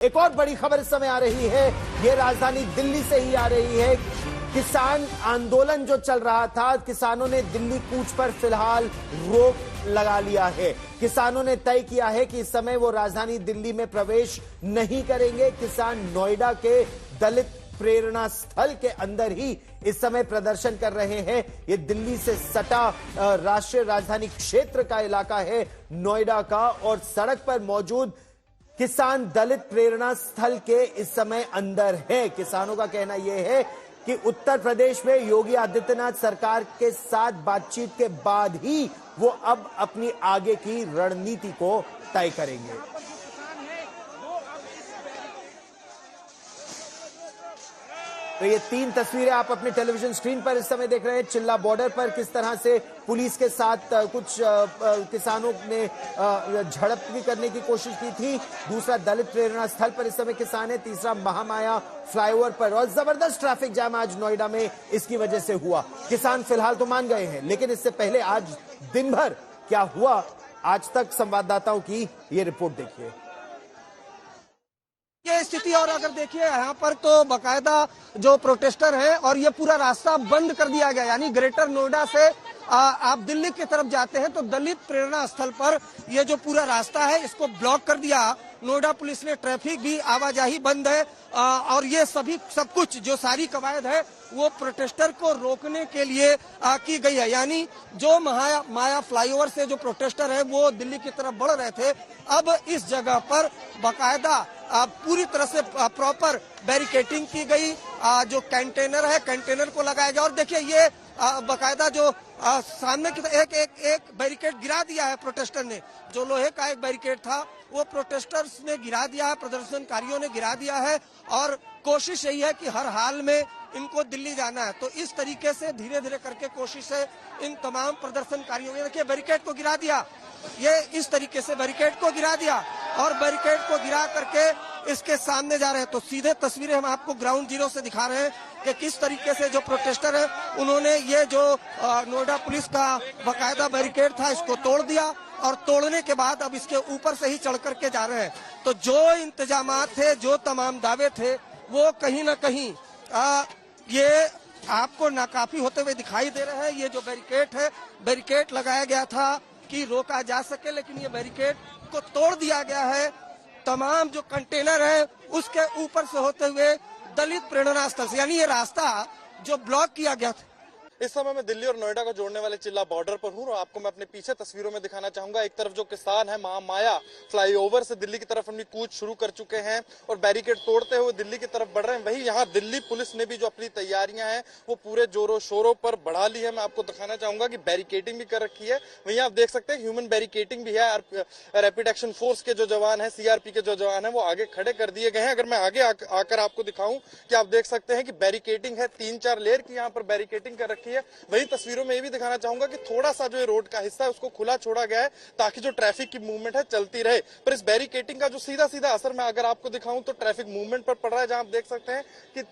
एक और बड़ी खबर इस समय आ रही है, ये राजधानी दिल्ली से ही आ रही है। किसान आंदोलन जो चल रहा था, किसानों ने दिल्ली कूच पर फिलहाल रोक लगा लिया है। किसानों ने तय किया है कि इस समय वो राजधानी दिल्ली में प्रवेश नहीं करेंगे। किसान नोएडा के दलित प्रेरणा स्थल के अंदर ही इस समय प्रदर्शन कर रहे हैं। ये दिल्ली से सटा राष्ट्रीय राजधानी क्षेत्र का इलाका है नोएडा का, और सड़क पर मौजूद किसान दलित प्रेरणा स्थल के इस समय अंदर है। किसानों का कहना यह है कि उत्तर प्रदेश में योगी आदित्यनाथ सरकार के साथ बातचीत के बाद ही वो अब अपनी आगे की रणनीति को तय करेंगे। तो ये तीन तस्वीरें आप अपने टेलीविजन स्क्रीन पर इस समय देख रहे हैं। चिल्ला बॉर्डर पर किस तरह से पुलिस के साथ कुछ किसानों ने झड़प भी करने की कोशिश की थी। दूसरा दलित प्रेरणा स्थल पर इस समय किसान है। तीसरा महामाया फ्लाईओवर पर, और जबरदस्त ट्रैफिक जाम आज नोएडा में इसकी वजह से हुआ। किसान फिलहाल तो मान गए हैं, लेकिन इससे पहले आज दिन भर क्या हुआ, आज तक संवाददाताओं की ये रिपोर्ट देखिए। ये स्थिति, और अगर देखिए यहाँ पर तो बकायदा जो प्रोटेस्टर है और ये पूरा रास्ता बंद कर दिया गया, यानी ग्रेटर नोएडा से आप दिल्ली की तरफ जाते हैं तो दलित प्रेरणा स्थल पर ये जो पूरा रास्ता है इसको ब्लॉक कर दिया नोएडा पुलिस ने। ट्रैफिक भी, आवाजाही बंद है, और ये सब कुछ जो सारी कवायद है वो प्रोटेस्टर को रोकने के लिए की गई है। यानी जो माया फ्लाईओवर से जो प्रोटेस्टर है वो दिल्ली की तरफ बढ़ रहे थे, अब इस जगह पर बकायदा पूरी तरह से प्रॉपर बैरिकेटिंग की गई। जो कंटेनर है, कंटेनर को लगाया गया, और देखिए ये बकायदा जो सामने की एक बैरिकेड गिरा दिया है प्रोटेस्टर ने। जो लोहे का एक बैरिकेड था वो प्रोटेस्टर्स ने गिरा दिया है, प्रदर्शनकारियों ने गिरा दिया है, और कोशिश यही है कि हर हाल में इनको दिल्ली जाना है। तो इस तरीके से धीरे धीरे करके कोशिश है इन तमाम प्रदर्शनकारियों ने। देखिए बैरिकेड को गिरा दिया, ये इस तरीके से बैरिकेड को गिरा दिया, और बैरिकेड को गिरा करके इसके सामने जा रहे हैं। तो सीधे तस्वीरें हम आपको ग्राउंड जीरो से दिखा रहे हैं कि किस तरीके से जो प्रोटेस्टर है उन्होंने ये जो नोएडा पुलिस का बकायदा बैरिकेड था इसको तोड़ दिया, और तोड़ने के बाद अब इसके ऊपर से ही चढ़ करके जा रहे हैं। तो जो इंतजामात थे, जो तमाम दावे थे, वो कहीं ना कहीं ये आपको नाकाफी होते हुए दिखाई दे रहे हैं। ये जो बैरिकेड है, बैरिकेड लगाया गया था कि रोका जा सके, लेकिन ये बैरिकेड को तोड़ दिया गया है। तमाम जो कंटेनर है उसके ऊपर से होते हुए दलित प्रेरणा स्थल से, यानी ये रास्ता जो ब्लॉक किया गया था। इस समय मैं दिल्ली और नोएडा को जोड़ने वाले चिल्ला बॉर्डर पर हूँ, और आपको मैं अपने पीछे तस्वीरों में दिखाना चाहूंगा। एक तरफ जो किसान है महामाया फ्लाईओवर से दिल्ली की तरफ अपनी कूच शुरू कर चुके हैं और बैरिकेड तोड़ते हुए दिल्ली की तरफ बढ़ रहे हैं। वहीं यहाँ दिल्ली पुलिस ने भी जो अपनी तैयारियां हैं वो पूरे जोरों शोरों पर बढ़ा ली है। मैं आपको दिखाना चाहूंगा कि बैरिकेडिंग भी कर रखी है। वहीं आप देख सकते हैं ह्यूमन बैरिकेडिंग भी है। रैपिड एक्शन फोर्स के जो जवान है, सीआरपी के जो जवान है, वो आगे खड़े कर दिए गए हैं। अगर मैं आगे आकर आपको दिखाऊं कि आप देख सकते हैं कि बैरिकेडिंग है, 3-4 लेयर की यहाँ पर बैरिकेडिंग कर रखी है। वहीं तस्वीरों में ये भी दिखाना चाहूंगा कि थोड़ा सा जो ये रोड का हिस्सा है उसको खुला छोड़ा गया है ताकि जो ट्रैफिक की मूवमेंट है चलती रहे। पर इस बैरिकेडिंग का जो सीधा असर मैं अगर आपको दिखाऊं तो ट्रैफिक मूवमेंट पर पड़ रहा है, जहां आप देख सकते हैं कि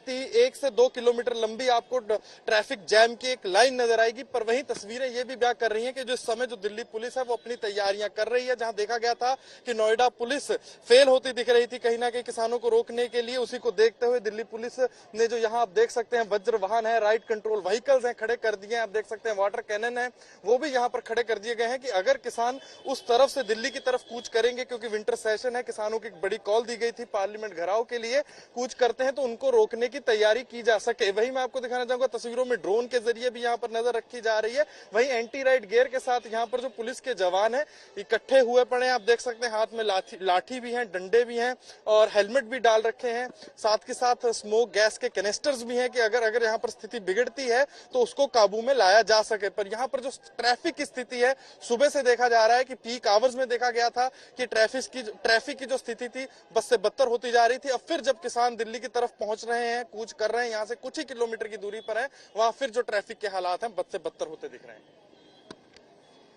1 से 2 किलोमीटर लंबी आपको ट्रैफिक जैम की एक लाइन नजर आएगी। पर वहीं तस्वीरें ये भी बयां कर रही है कि जो इस समय जो दिल्ली पुलिस है वो अपनी तैयारियां कर रही है। जहां देखा गया था कि नोएडा पुलिस फेल होती दिख रही थी कहीं ना कहीं किसानों को रोकने के लिए, उसी को देखते हुए दिल्ली पुलिस ने जो यहाँ आप देख सकते हैं वज्र वाहन है, राइट कंट्रोल व्हीकल्स हैं, खड़े कर दिए हैं। आप देख सकते हैं वाटर कैनन है, वो भी यहाँ पर खड़े कर दिए गए हैं कि अगर किसान उस तरफ से दिल्ली की तरफ कूच करेंगे, क्योंकि विंटर सेशन है, किसानों की बड़ी कॉल दी गई थी पार्लियामेंट घेराव के लिए, कूच करते हैं तो उनको रोकने की तैयारी की जा सके। वही मैं आपको दिखाना चाहूंगा तस्वीरों में ड्रोन के जरिए भी यहाँ पर नजर रखी जा रही है। वहीं एंटी राइट गियर के साथ यहाँ पर जो पुलिस के जवान है इकट्ठे हुए पड़े हैं। आप देख सकते हैं हाथ में लाठी भी है, डंडे भी हैं, और हेलमेट भी डाल रखे हैं। साथ के साथ स्मोक गैस के कैनिस्टर्स भी हैं कि अगर यहाँ पर स्थिति बिगड़ती है तो उसको काबू में लाया जा सके। पर यहाँ पर जो ट्रैफिक की स्थिति है, सुबह से देखा जा रहा है कि पीक आवर्स में देखा गया था कि ट्रैफिक की जो स्थिति थी बस से बदतर होती जा रही थी। अब फिर जब किसान दिल्ली की तरफ पहुंच रहे हैं, कूच कर रहे हैं, यहाँ से कुछ ही किलोमीटर की दूरी पर है, वहां फिर जो ट्रैफिक के हालात हैं बद से बदतर होते दिख रहे हैं।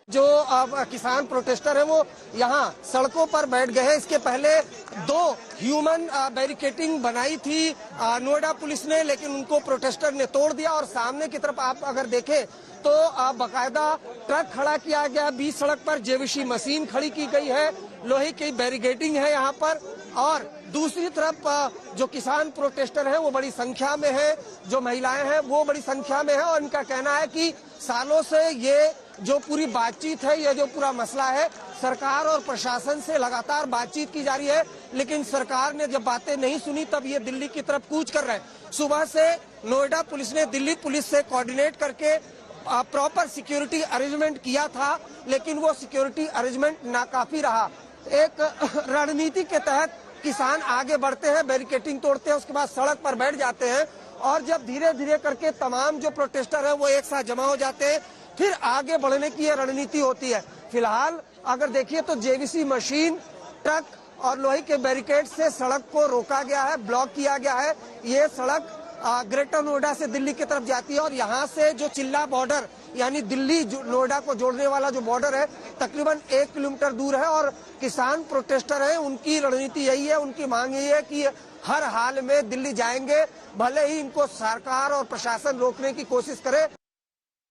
जो किसान प्रोटेस्टर है वो यहाँ सड़कों पर बैठ गए हैं। इसके पहले 2 ह्यूमन बैरिकेटिंग बनाई थी नोएडा पुलिस ने, लेकिन उनको प्रोटेस्टर ने तोड़ दिया। और सामने की तरफ आप अगर देखें तो बाकायदा ट्रक खड़ा किया गया, बीच सड़क पर जेवीसी मशीन खड़ी की गई है, लोहे की बैरिकेडिंग है यहाँ पर। और दूसरी तरफ जो किसान प्रोटेस्टर हैं वो बड़ी संख्या में है, जो महिलाएं हैं वो बड़ी संख्या में है और इनका कहना है कि सालों से ये जो पूरी बातचीत है, ये जो पूरा मसला है, सरकार और प्रशासन से लगातार बातचीत की जा रही है, लेकिन सरकार ने जब बातें नहीं सुनी तब ये दिल्ली की तरफ कूच कर रहे हैं। सुबह से नोएडा पुलिस ने दिल्ली पुलिस से कोऑर्डिनेट करके प्रॉपर सिक्योरिटी अरेंजमेंट किया था, लेकिन वो सिक्योरिटी अरेंजमेंट नाकाफी रहा। एक रणनीति के तहत किसान आगे बढ़ते हैं, बैरिकेडिंग तोड़ते हैं, उसके बाद सड़क पर बैठ जाते हैं और जब धीरे धीरे करके तमाम जो प्रोटेस्टर है वो एक साथ जमा हो जाते हैं, फिर आगे बढ़ने की ये रणनीति होती है। फिलहाल अगर देखिए तो जेवीसी मशीन, ट्रक और लोहे के बैरिकेड से सड़क को रोका गया है, ब्लॉक किया गया है। ये सड़क ग्रेटर नोएडा से दिल्ली की तरफ जाती है और यहाँ से जो चिल्ला बॉर्डर यानी दिल्ली नोएडा को जोड़ने वाला जो बॉर्डर है तकरीबन 1 किलोमीटर दूर है और किसान प्रोटेस्टर हैं, उनकी रणनीति यही है, उनकी मांग यही है कि हर हाल में दिल्ली जाएंगे, भले ही इनको सरकार और प्रशासन रोकने की कोशिश करे।